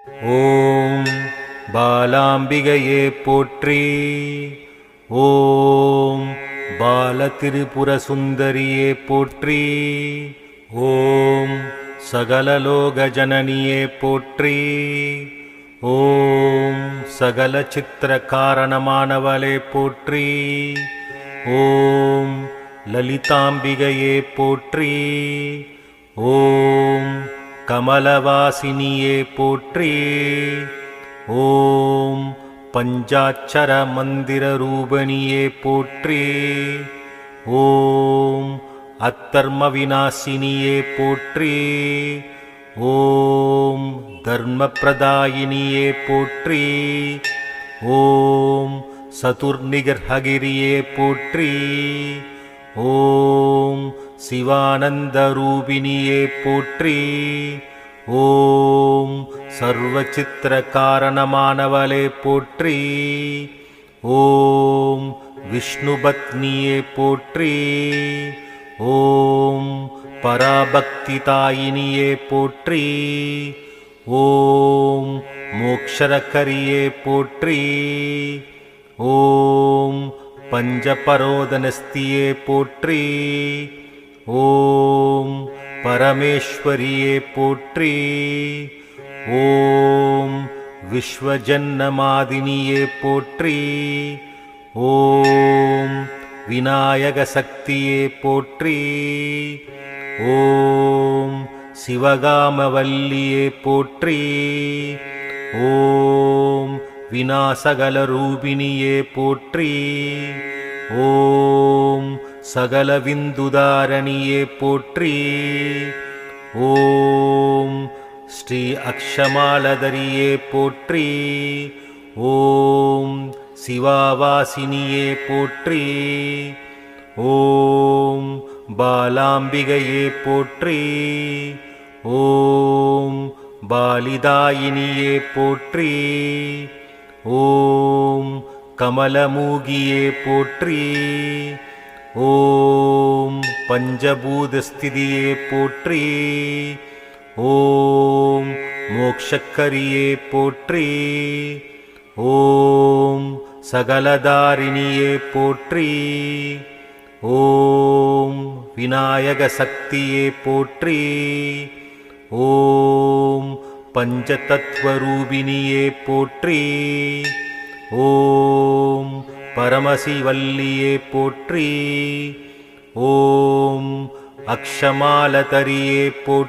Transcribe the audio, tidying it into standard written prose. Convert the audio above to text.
ஓம் பாலாம்பிகையே போற்றி. ஓம் பாலதிரிபுர சுந்தரியே போற்றி. ஓம் சகலலோக ஜனனியே போற்றி. ஓம் சகல சித்திர காரணமானவளே போற்றி. ஓம் லலிதாம்பிகையே போற்றி. ஓம் கமலவாசினியே போற்றி. ஓம் பஞ்சாட்சர மந்திர ரூபணியே போற்றி. ஓம் அத்தர்ம விநாசினியே போற்றி. ஓம் தர்ம பிரதாயினியே போற்றி. ஓம் சதுர்நிகர்ஹகிரியே போற்றி. ஓம் சிவானந்த ரூபிணியே போற்றி. ஓம் சர்வசித்திர காரணமானவளே போற்றி. ஓம் விஷ்ணுபத்னியே போற்றி. ஓம் பராபக்திதாயினியே போற்றி. ஓம் மோக்ஷரக்கரியே போற்றி. ஓம் பஞ்சபரோதனஸ்தியே போற்றி. ஓம் பரமேஸ்வரியே போற்றி. ஓம் விஸ்வஜன்னமாதினியே போற்றி. ஓம் விநாயக சக்தியே போற்றி. ஓம் சிவகாமவல்லியே போற்றி. ஓம் விநாசகல ரூபிணியே போற்றி. ஓம் சகல விந்துதாரணியே போற்றி. ஓம் ஸ்ரீ அக்ஷமாலதரியே போற்றி. ஓம் சிவாவாசினியே போற்றி. ஓம் பாலாம்பிகையே போற்றி. ஓம் பாலிதாயினியே போற்றி. ஓம் கமலமூகியே போற்றி. ஓம் பஞ்சபூதஸ்திதியே போற்றி. ஓம் மோக்ஷக்கரியே போற்றி. ஓம் சகலதாரிணியே போற்றி. ஓம் விநாயக சக்தியே போற்றி. ஓம் பஞ்சதத்வரூபிணியே போற்றி. ஓம் பரமசிவல்லியே போற்றி. ஓம் அக்ஷமாலதரியே போற்றி.